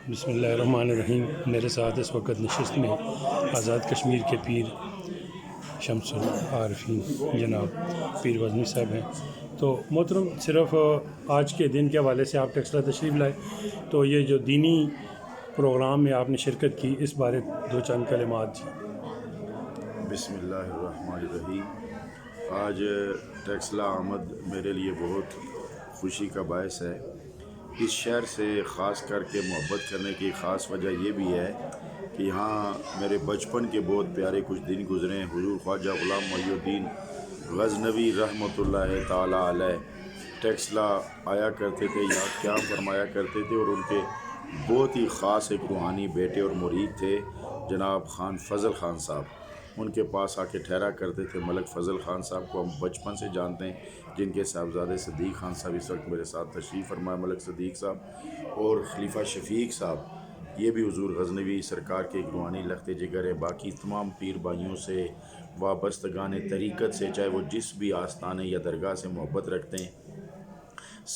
بسم اللہ الرحمن الرحیم۔ میرے ساتھ اس وقت نشست میں آزاد کشمیر کے پیر شمس العارفین جناب پیر غزنوی صاحب ہیں۔ تو محترم، صرف آج کے دن کے حوالے سے آپ ٹیکسلا تشریف لائے، تو یہ جو دینی پروگرام میں آپ نے شرکت کی، اس بارے دو چند کلمات جی۔ بسم اللہ الرحمن الرحیم۔ آج ٹیکسلا آمد میرے لیے بہت خوشی کا باعث ہے۔ اس شہر سے خاص کر کے محبت کرنے کی خاص وجہ یہ بھی ہے کہ یہاں میرے بچپن کے بہت پیارے کچھ دن گزرے ہیں۔ حضور خواجہ غلام محی الدین غزنوی رحمۃ اللہ تعالی علیہ ٹیکسلا آیا کرتے تھے، یہاں قیام فرمایا کرتے تھے، اور ان کے بہت ہی خاص ایک روحانی بیٹے اور مرید تھے جناب خان فضل خان صاحب۔ ان کے پاس آ کے ٹھہرا کرتے تھے۔ ملک فضل خان صاحب کو ہم بچپن سے جانتے ہیں، جن کے صاحبزادے صدیق خان صاحب اس وقت میرے ساتھ تشریف فرمائے، ملک صدیق صاحب اور خلیفہ شفیق صاحب، یہ بھی حضور غزنوی سرکار کے ایک روحانی لخت جگر ہے۔ باقی تمام پیر بھائیوں سے، وابستگان طریقت سے، چاہے وہ جس بھی آستانے یا درگاہ سے محبت رکھتے ہیں،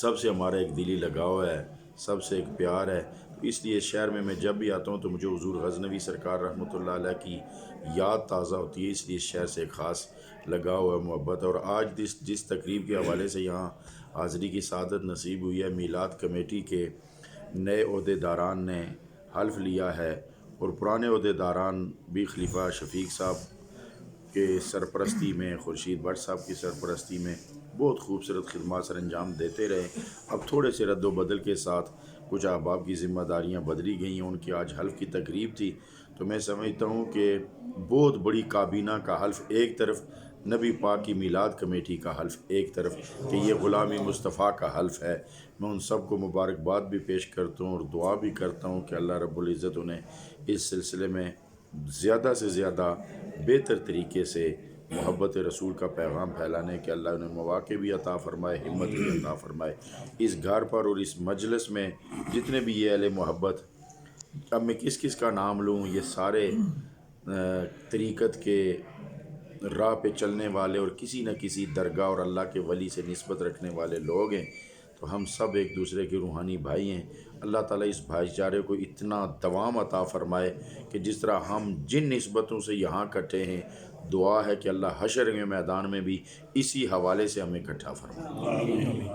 سب سے ہمارا ایک دلی لگاؤ ہے، سب سے ایک پیار ہے۔ اس لیے شہر میں جب بھی آتا ہوں تو مجھے حضور غزنوی سرکار رحمۃ اللہ علیہ کی یاد تازہ ہوتی ہے، اس لیے اس شہر سے ایک خاص لگاؤ ہے، محبت ہے۔ اور آج جس تقریب کے حوالے سے یہاں حاضری کی سعادت نصیب ہوئی ہے، میلاد کمیٹی کے نئے عہدے داران نے حلف لیا ہے، اور پرانے عہدے داران بھی خلیفہ شفیق صاحب کے سرپرستی میں، خورشید بٹ صاحب کی سرپرستی میں بہت خوبصورت خدمات سر انجام دیتے رہے۔ اب تھوڑے سے رد و بدل کے ساتھ کچھ احباب کی ذمہ داریاں بدلی گئی ہیں۔ ان کی آج حلف کی تقریب تھی، تو میں سمجھتا ہوں کہ بہت بڑی کابینہ کا حلف ایک طرف، نبی پاک کی میلاد کمیٹی کا حلف ایک طرف، کہ یہ غلامی مصطفیٰ کا حلف ہے۔ میں ان سب کو مبارکباد بھی پیش کرتا ہوں اور دعا بھی کرتا ہوں کہ اللہ رب العزت انہیں اس سلسلے میں زیادہ سے زیادہ بہتر طریقے سے محبت رسول کا پیغام پھیلانے کے اللہ انہیں مواقع بھی عطا فرمائے، ہمت بھی عطا فرمائے۔ اس گھر پر اور اس مجلس میں جتنے بھی یہ اہل محبت، اب میں کس کس کا نام لوں، یہ سارے طریقت کے راہ پہ چلنے والے اور کسی نہ کسی درگاہ اور اللہ کے ولی سے نسبت رکھنے والے لوگ ہیں، تو ہم سب ایک دوسرے کے روحانی بھائی ہیں۔ اللہ تعالیٰ اس بھائی چارے کو اتنا دوام عطا فرمائے کہ جس طرح ہم جن نسبتوں سے یہاں کٹھے ہیں، دعا ہے کہ اللہ حشر کے میدان میں بھی اسی حوالے سے ہمیں اکٹھا فرمائے۔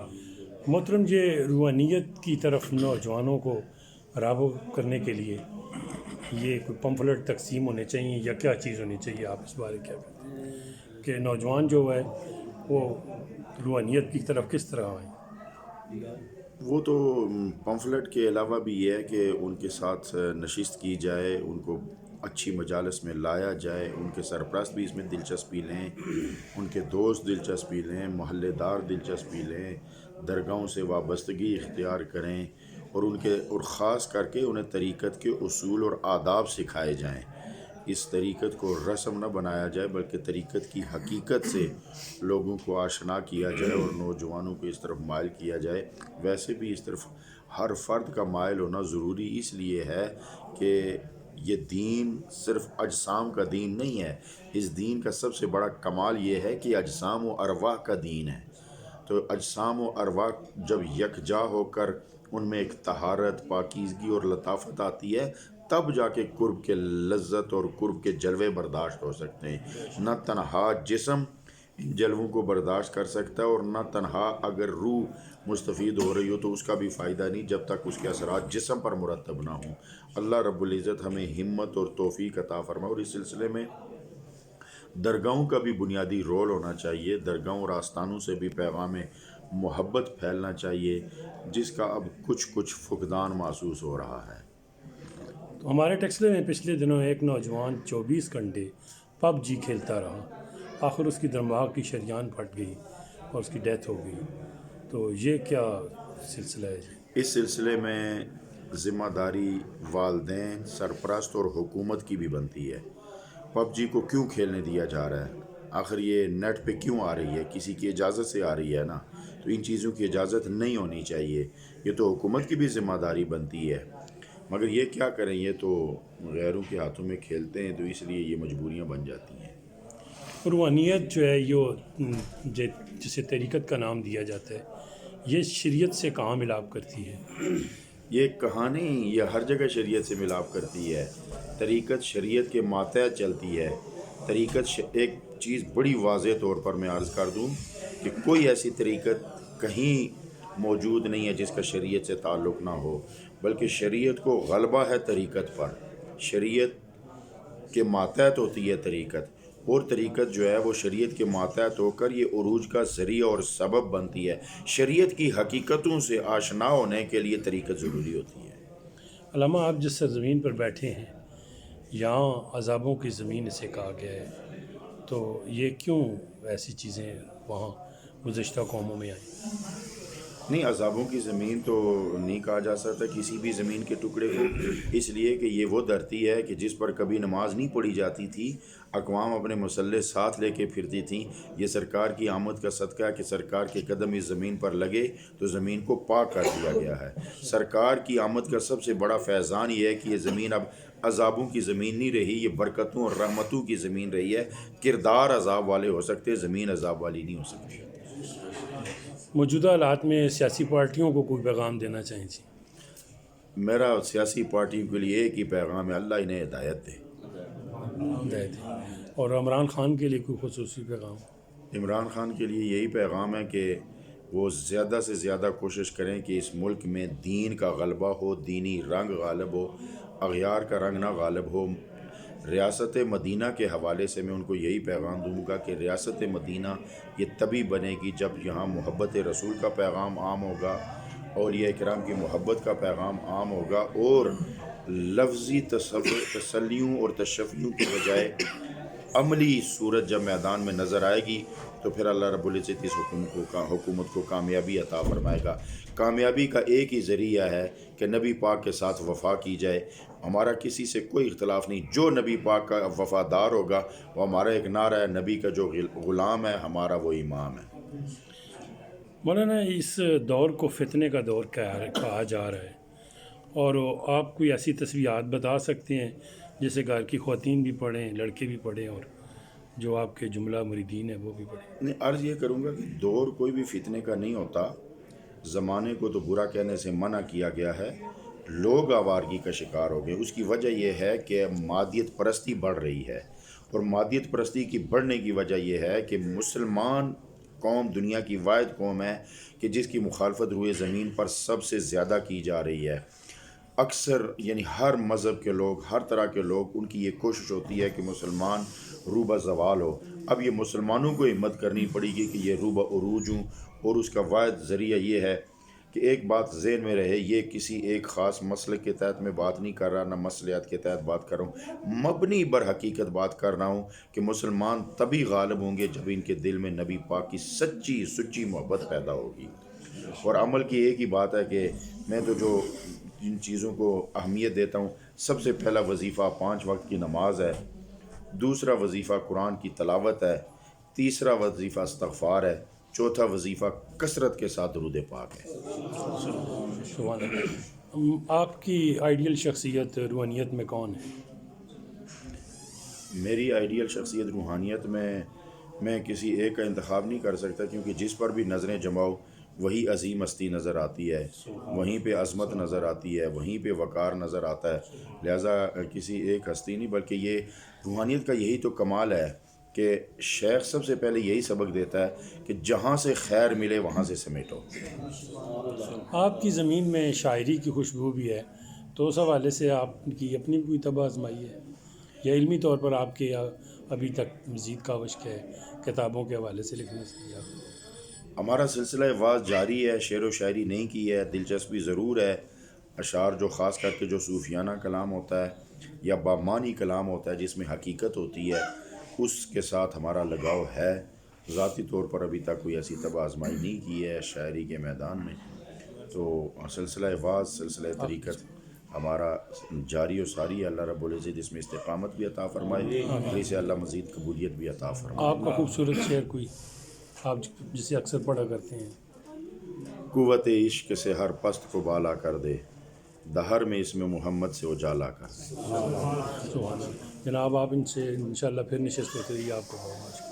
محترم، یہ روحانیت کی طرف نوجوانوں کو راغب کرنے کے لیے یہ کوئی پمفلٹ تقسیم ہونے چاہیے یا کیا چیز ہونی چاہیے؟ آپ اس بارے کیا کہتے ہیں کہ نوجوان جو ہے وہ روحانیت کی طرف کس طرح آئیں؟ وہ تو پمفلٹ کے علاوہ بھی یہ ہے کہ ان کے ساتھ نشست کی جائے، ان کو اچھی مجالس میں لایا جائے، ان کے سرپرست بھی اس میں دلچسپی لیں، ان کے دوست دلچسپی لیں، محلے دار دلچسپی لیں، درگاہوں سے وابستگی اختیار کریں، اور خاص کر کے انہیں طریقت کے اصول اور آداب سکھائے جائیں۔ اس طریقت کو رسم نہ بنایا جائے بلکہ طریقت کی حقیقت سے لوگوں کو آشنا کیا جائے اور نوجوانوں کو اس طرف مائل کیا جائے۔ ویسے بھی اس طرف ہر فرد کا مائل ہونا ضروری اس لیے ہے کہ یہ دین صرف اجسام کا دین نہیں ہے۔ اس دین کا سب سے بڑا کمال یہ ہے کہ اجسام و ارواح کا دین ہے۔ تو اجسام و ارواح جب یکجا ہو کر ان میں ایک طہارت، پاکیزگی اور لطافت آتی ہے، تب جا کے قرب کے لذت اور قرب کے جلوے برداشت ہو سکتے ہیں۔ نہ تنہا جسم ان جلووں کو برداشت کر سکتا ہے، اور نہ تنہا اگر روح مستفید ہو رہی ہو تو اس کا بھی فائدہ نہیں جب تک اس کے اثرات جسم پر مرتب نہ ہوں۔ اللہ رب العزت ہمیں ہمت اور توفیق عطا فرمائے۔ اور اس سلسلے میں درگاہوں کا بھی بنیادی رول ہونا چاہیے۔ درگاہوں اور آستانوں سے بھی پیغام محبت پھیلنا چاہیے، جس کا اب کچھ فقدان محسوس ہو رہا ہے۔ تو ہمارے ٹیکسلے میں پچھلے دنوں ایک نوجوان 24 گھنٹے پب جی کھیلتا رہا، آخر اس کی دماغ کی شریان پھٹ گئی اور اس کی ڈیتھ ہو گئی۔ تو یہ کیا سلسلہ ہے جی؟ اس سلسلے میں ذمہ داری والدین، سرپرست اور حکومت کی بھی بنتی ہے۔ پب جی کو کیوں کھیلنے دیا جا رہا ہے؟ آخر یہ نیٹ پہ کیوں آ رہی ہے؟ کسی کی اجازت سے آ رہی ہے نا، تو ان چیزوں کی اجازت نہیں ہونی چاہیے۔ یہ تو حکومت کی بھی ذمہ داری بنتی ہے، مگر یہ کیا کریں، یہ تو غیروں کے ہاتھوں میں کھیلتے ہیں، تو اس لیے یہ مجبوریاں بن جاتی ہیں۔ روحانیت جو ہے یہ جسے طریقت کا نام دیا جاتا ہے، یہ شریعت سے کہاں ملاپ کرتی ہے؟ یہ کہانی یہ ہر جگہ شریعت سے ملاپ کرتی ہے. طریقت شریعت کے ماتحت چلتی ہے. طریقت ایک چیز بڑی واضح طور پر میں عرض کر دوں کہ کوئی ایسی طریقت کہیں موجود نہیں ہے جس کا شریعت سے تعلق نہ ہو، بلکہ شریعت کو غلبہ ہے طریقت پر. شریعت کے ماتحت ہوتی ہے طریقت، اور طریقت جو ہے وہ شریعت کے ماتحت ہو کر یہ عروج کا ذریعہ اور سبب بنتی ہے. شریعت کی حقیقتوں سے آشنا ہونے کے لیے طریقت ضروری ہوتی ہے. علامہ آپ جس سرزمین پر بیٹھے ہیں یہاں عذابوں کی زمین اسے کہا گیا ہے، تو یہ کیوں ایسی چیزیں وہاں گزشتہ قوموں میں آئیں؟ نہیں، عذابوں کی زمین تو نہیں کہا جا سکتا کسی بھی زمین کے ٹکڑے کو، اس لیے کہ یہ وہ دھرتی ہے کہ جس پر کبھی نماز نہیں پڑھی جاتی تھی، اقوام اپنے مسلح ساتھ لے کے پھرتی تھیں. یہ سرکار کی آمد کا صدقہ ہے کہ سرکار کے قدم اس زمین پر لگے تو زمین کو پاک کر دیا گیا ہے. سرکار کی آمد کا سب سے بڑا فیضان یہ ہے کہ یہ زمین اب عذابوں کی زمین نہیں رہی، یہ برکتوں اور رحمتوں کی زمین رہی ہے. کردار عذاب والے ہو سکتے، زمین عذاب والی نہیں ہو سکتی. موجودہ حالات میں سیاسی پارٹیوں کو کوئی پیغام دینا چاہیں جی؟ میرا سیاسی پارٹیوں کے لیے ایک ہی پیغام ہے، اللہ انہیں ہدایت دے. ہدایت ہے. اور عمران خان کے لیے کوئی خصوصی پیغام؟ عمران خان کے لیے یہی پیغام ہے کہ وہ زیادہ سے زیادہ کوشش کریں کہ اس ملک میں دین کا غلبہ ہو، دینی رنگ غالب ہو، اغیار کا رنگ نہ غالب ہو. ریاست مدینہ کے حوالے سے میں ان کو یہی پیغام دوں گا کہ ریاست مدینہ یہ تبھی بنے گی جب یہاں محبت رسول کا پیغام عام ہوگا، اولیاء کرام کی محبت کا پیغام عام ہوگا، اور لفظی تسلیوں اور تشفیوں کے بجائے عملی صورت جب میدان میں نظر آئے گی تو پھر اللہ رب العزت اس حکومت کو کامیابی عطا فرمائے گا. کامیابی کا ایک ہی ذریعہ ہے کہ نبی پاک کے ساتھ وفا کی جائے. ہمارا کسی سے کوئی اختلاف نہیں، جو نبی پاک کا وفادار ہوگا وہ ہمارا ایک نعرہ ہے، نبی کا جو غلام ہے ہمارا وہ امام ہے. مولانا اس دور کو فتنے کا دور کہا جا رہا ہے، اور آپ کوئی ایسی تصویرات بتا سکتے ہیں جیسے گھر کی خواتین بھی پڑھیں، لڑکے بھی پڑھیں، اور جو آپ کے جملہ مریدین ہیں وہ بھی پڑھیں؟ نہیں، عرض یہ کروں گا کہ دور کوئی بھی فتنے کا نہیں ہوتا. زمانے کو تو برا کہنے سے منع کیا گیا ہے، لوگ آوارگی کا شکار ہو گئے. اس کی وجہ یہ ہے کہ مادیت پرستی بڑھ رہی ہے، اور مادیت پرستی کی بڑھنے کی وجہ یہ ہے کہ مسلمان قوم دنیا کی واحد قوم ہے کہ جس کی مخالفت روئے زمین پر سب سے زیادہ کی جا رہی ہے. اکثر یعنی ہر مذہب کے لوگ، ہر طرح کے لوگ، ان کی یہ کوشش ہوتی ہے کہ مسلمان روبہ زوال ہو. اب یہ مسلمانوں کو ہمت کرنی پڑے گی کہ یہ روبہ عروج ہوں، اور اس کا واحد ذریعہ یہ ہے کہ ایک بات ذہن میں رہے، یہ کسی ایک خاص مسلک کے تحت میں بات نہیں کر رہا، نہ مسلحات کے تحت بات کر رہا ہوں، مبنی بر حقیقت بات کر رہا ہوں کہ مسلمان تبھی غالب ہوں گے جب ان کے دل میں نبی پاک کی سچی محبت پیدا ہوگی. اور عمل کی ایک ہی بات ہے کہ میں تو جو جن چیزوں کو اہمیت دیتا ہوں، سب سے پہلا وظیفہ 5 وقت کی نماز ہے، دوسرا وظیفہ قرآن کی تلاوت ہے، تیسرا وظیفہ استغفار ہے، چوتھا وظیفہ کثرت کے ساتھ درود پاک ہے. سبحان اللہ. آپ کی آئیڈیل شخصیت روحانیت میں کون ہے؟ میری آئیڈیل شخصیت روحانیت میں کسی ایک کا انتخاب نہیں کر سکتا، کیونکہ جس پر بھی نظریں جماؤ وہی عظیم ہستی نظر آتی ہے، وہیں پہ عظمت نظر آتی ہے، وہیں پہ وقار نظر آتا ہے. لہٰذا کسی ایک ہستی نہیں، بلکہ یہ روحانیت کا یہی تو کمال ہے کہ شیخ سب سے پہلے یہی سبق دیتا ہے کہ جہاں سے خیر ملے وہاں سے سمیٹو. آپ کی زمین میں شاعری کی خوشبو بھی ہے، تو اس حوالے سے آپ کی اپنی کوئی طبع آزمائی ہے، یا علمی طور پر آپ کے ابھی تک مزید کاوش ہے کتابوں کے حوالے سے لکھنے سے؟ ہمارا سلسلہ واز جاری ہے، شعر و شاعری نہیں کی ہے، دلچسپی ضرور ہے. اشعار جو خاص کر کے جو صوفیانہ کلام ہوتا ہے یا بامانی کلام ہوتا ہے جس میں حقیقت ہوتی ہے، اس کے ساتھ ہمارا لگاؤ ہے. ذاتی طور پر ابھی تک کوئی ایسی طبع آزمائی نہیں کی ہے شاعری کے میدان میں. تو سلسلہ واز، سلسلہ طریقت ہمارا جاری و ساری ہے. اللہ رب العزت اس میں استقامت بھی عطا فرمائے، اور اسے اللہ مزید قبولیت بھی عطا فرمائے. آپ کا خوبصورت شعر کوئی آپ جسے اکثر پڑھا کرتے ہیں؟ قوت عشق سے ہر پست کو بالا کر دے، دہر میں اس میں محمد سے اجالا کر دے. جناب آپ ان سے انشاءاللہ پھر نشست ہوتے رہیے. آپ کو بہت